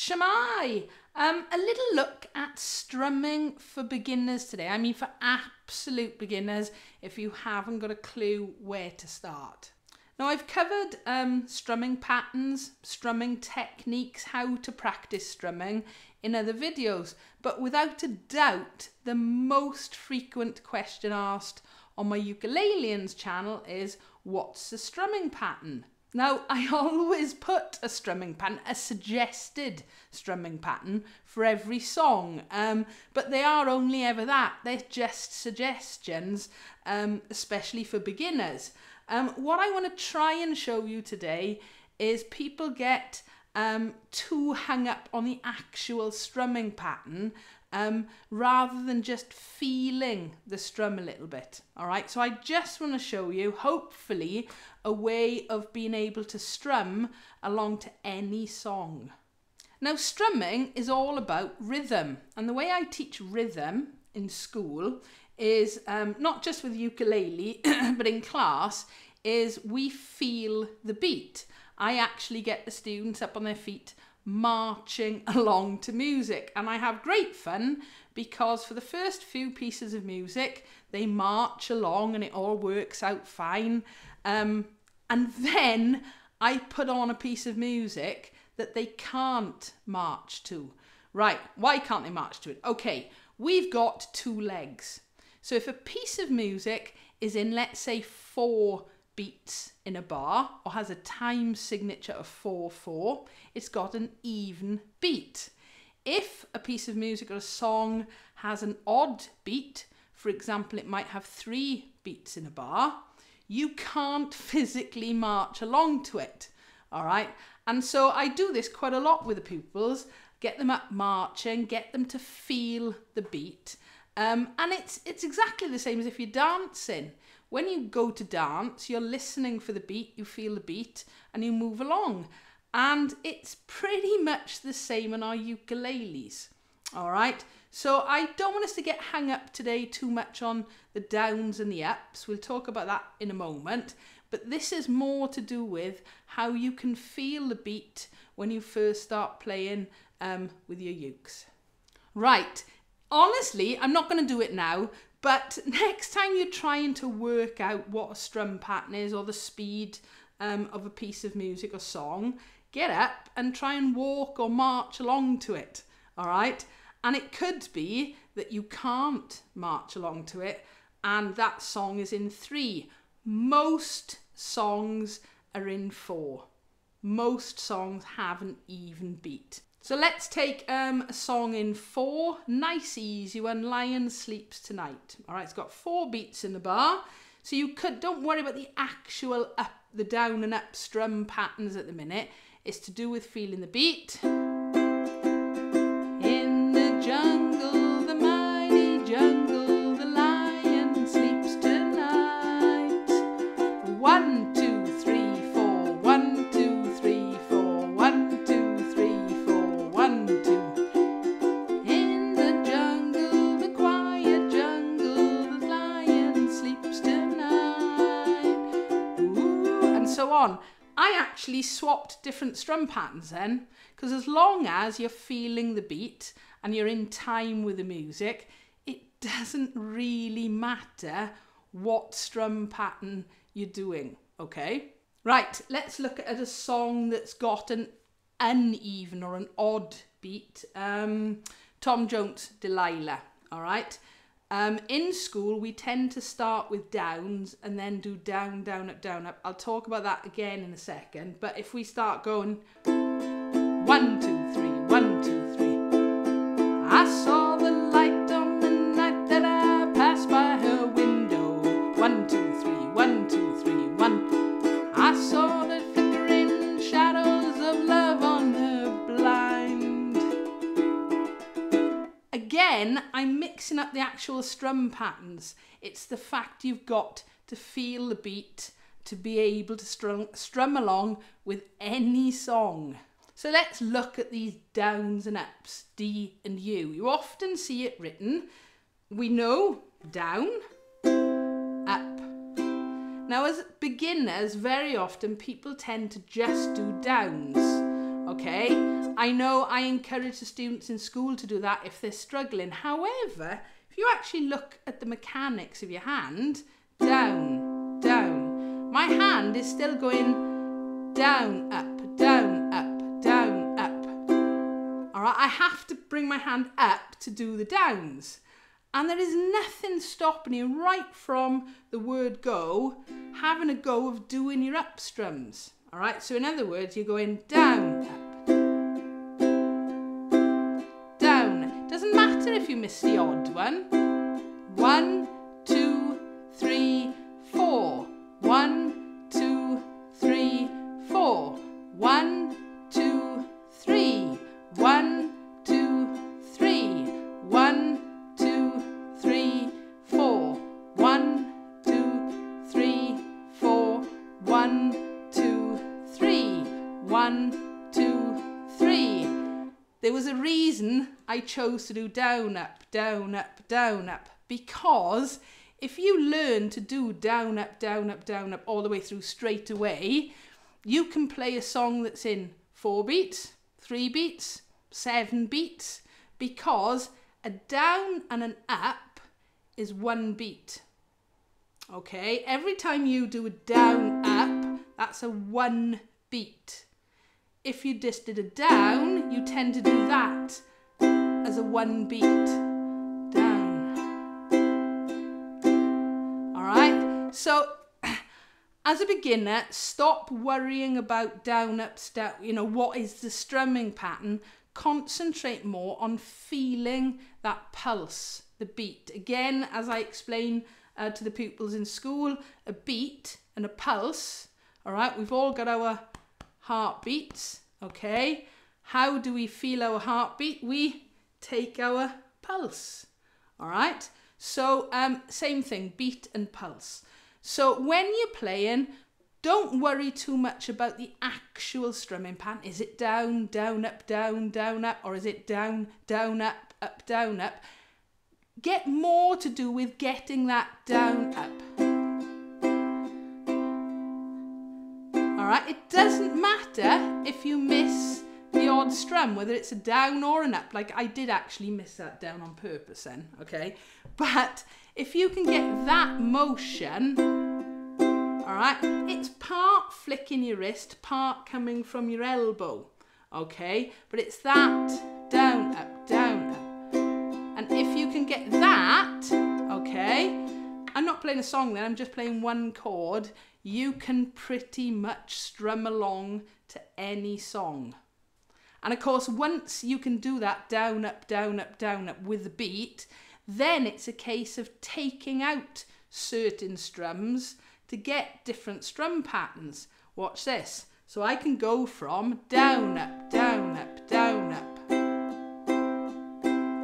Shemai, a little look at strumming for beginners today. I mean for absolute beginners if you haven't got a clue where to start. Now I've covered strumming patterns, strumming techniques, how to practice strumming in other videos, but without a doubt the most frequent question asked on my Ukulaliens channel is, what's the strumming pattern? Now, I always put a strumming pattern, a suggested strumming pattern for every song, but they are only ever that. They're just suggestions, especially for beginners. What I want to try and show you today is people get too hung up on the actual strumming pattern rather than just feeling the strum a little bit. All right, so I just want to show you, hopefully, a way of being able to strum along to any song. Now, strumming is all about rhythm, and the way I teach rhythm in school is not just with ukulele, but in class, is we feel the beat. I actually get the students up on their feet marching along to music, and I have great fun because for the first few pieces of music they march along and it all works out fine, and then I put on a piece of music that they can't march to. Right, why can't they march to it? Okay, we've got two legs, so if a piece of music is in, let's say, 4 beats in a bar or has a time signature of 4/4, it's got an even beat. If a piece of music or a song has an odd beat, for example, it might have 3 beats in a bar, you can't physically march along to it. All right, and so I do this quite a lot with the pupils, get them up marching, get them to feel the beat, and it's exactly the same as if you're dancing. When you go to dance, you're listening for the beat, you feel the beat, and you move along. And it's pretty much the same on our ukuleles. All right, so I don't want us to get hung up today too much on the downs and the ups. We'll talk about that in a moment. But this is more to do with how you can feel the beat when you first start playing with your ukes. Right, honestly, I'm not going to do it now. But next time you're trying to work out what a strum pattern is or the speed of a piece of music or song, get up and try and walk or march along to it, all right? And it could be that you can't march along to it and that song is in 3. Most songs are in 4. Most songs have an even beat. So let's take a song in 4, nice easy one, Lion Sleeps Tonight. All right, it's got 4 beats in the bar. So you don't worry about the actual up, the down and up strum patterns at the minute. It's to do with feeling the beat. In the jungle, the mighty jungle, the lion sleeps tonight. 1, 2, 3, 4, 1, 2, 3, 4, 1, 2, 3, 4, 1, 2. In the jungle, the quiet jungle, the lion sleeps tonight. Ooh, and so on. I actually swapped different strum patterns then, because as long as you're feeling the beat and you're in time with the music, it doesn't really matter what strum pattern you're doing, okay? Right, let's look at a song that's got an uneven or an odd beat. Tom Jones, Delilah, all right? In school, we tend to start with downs and then do down, down, up, down, up. I'll talk about that again in a second. But if we start going 1, 2, 3, 1, 2, 3. I saw the light on the night that I passed by her window. 1, 2, 3, 1, 2, 3, 1. I saw the flickering shadows of love on her blind. Again, I'm mixing up the actual strum patterns. It's the fact you've got to feel the beat to be able to strum along with any song. So let's look at these downs and ups, D and U. You often see it written, we know, down, up. Now as beginners, very often people tend to just do downs, okay? I know I encourage the students in school to do that if they're struggling. However, if you actually look at the mechanics of your hand, down, down, my hand is still going down, up, down, up, down, up. All right, I have to bring my hand up to do the downs. And there is nothing stopping you right from the word go, having a go of doing your up strums. All right, so in other words, you're going down, up, down. It doesn't matter if you miss the odd one. 1, 2, 3, 4. 1, 2, 3, 4. 1, 2, 3. 1, 2, 3. 1, 2, 3, 4. 1, 2, 3, 4. 1, 2, 3. 1, 2, 3. There was a reason I chose to do down, up, down, up, down, up. Because if you learn to do down, up, down, up, down, up all the way through straight away, you can play a song that's in 4 beats, 3 beats, 7 beats, because a down and an up is 1 beat. Okay, every time you do a down, up, that's a 1 beat. If you just did a down, you tend to do that as a 1 beat. Down. All right, so as a beginner, stop worrying about down, up, down, you know, what is the strumming pattern. Concentrate more on feeling that pulse, the beat. Again, as I explain to the pupils in school, a beat and a pulse. All right, we've all got our heartbeats, okay? How do we feel our heartbeat? We take our pulse, all right? So same thing, beat and pulse. So when you're playing, don't worry too much about the actual strumming pattern. Is it down, down, up, down, up, or is it down, down, up, down, up? Get more to do with getting that down, up. All right, it doesn't matter if you miss the odd strum, whether it's a down or an up. Like I did actually miss that down on purpose then, okay? But if you can get that motion, all right, it's part flicking your wrist, part coming from your elbow, okay? But it's that down, up, down, up. And if you can get that, okay, I'm not playing a song then, I'm just playing one chord, you can pretty much strum along to any song. And of course, once you can do that down, up, down, up, down, up with the beat, then it's a case of taking out certain strums to get different strum patterns. Watch this. So I can go from down, up, down, up, down, up.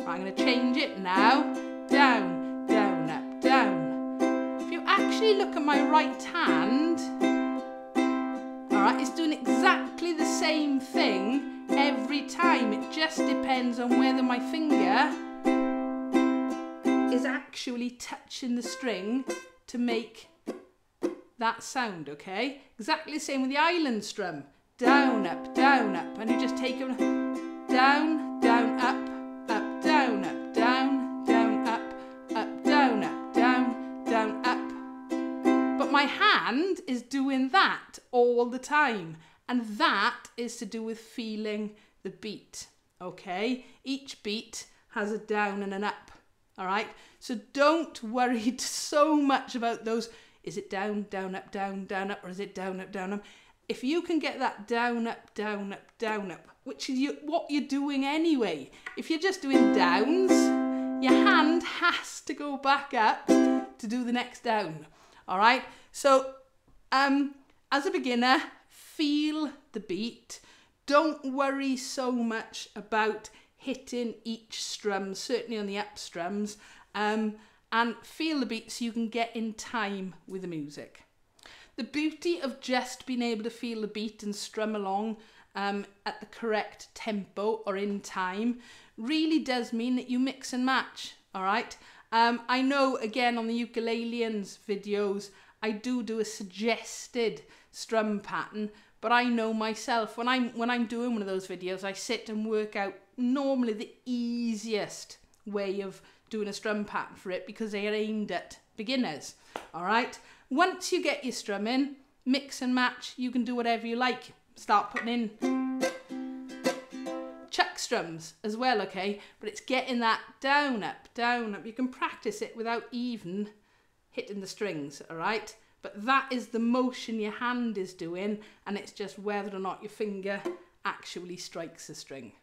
I'm going to change it now. Down, down, up, down. If you actually look at my right hand, all right, it's doing exactly the same thing every time. It just depends on whether my finger is actually touching the string to make that sound, okay? Exactly the same with the island strum. Down, up, and you just take them down, down, up, down, up, down, down, up, down, up, down, down, up. But my hand is doing that all the time, and that is to do with feeling the beat, okay? Each beat has a down and an up, all right? So don't worry so much about those. Is it down, down, up, down, up, or is it down, up, down, up? If you can get that down, up, down, up, down, up, which is what you're doing anyway. If you're just doing downs, your hand has to go back up to do the next down, all right? So as a beginner, feel the beat. Don't worry so much about hitting each strum, certainly on the up strums, and feel the beat so you can get in time with the music. The beauty of just being able to feel the beat and strum along at the correct tempo or in time really does mean that you mix and match, all right? I know, again, on the Ukulaliens videos, I do a suggested strum pattern, but I know myself, when I'm doing one of those videos, I sit and work out normally the easiest way of doing a strum pattern for it, because they are aimed at beginners. All right. Once you get your strumming, mix and match, you can do whatever you like. Start putting in chuck strums as well, okay? But it's getting that down, up, down, up. You can practice it without even hitting the strings, all right? But that is the motion your hand is doing, and it's just whether or not your finger actually strikes the string.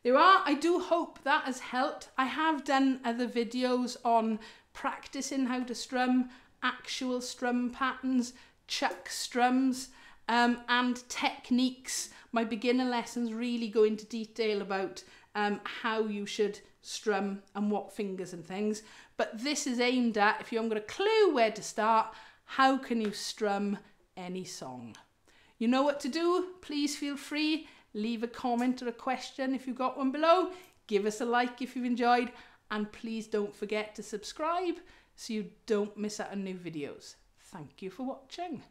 There are, I do hope that has helped. I have done other videos on practicing how to strum, actual strum patterns, chuck strums, and techniques. My beginner lessons really go into detail about how you should strum and what fingers and things. But this is aimed at, if you haven't got a clue where to start, how can you strum any song? You know what to do. Please feel free. Leave a comment or a question if you've got one below. Give us a like if you've enjoyed. And please don't forget to subscribe so you don't miss out on new videos. Thank you for watching.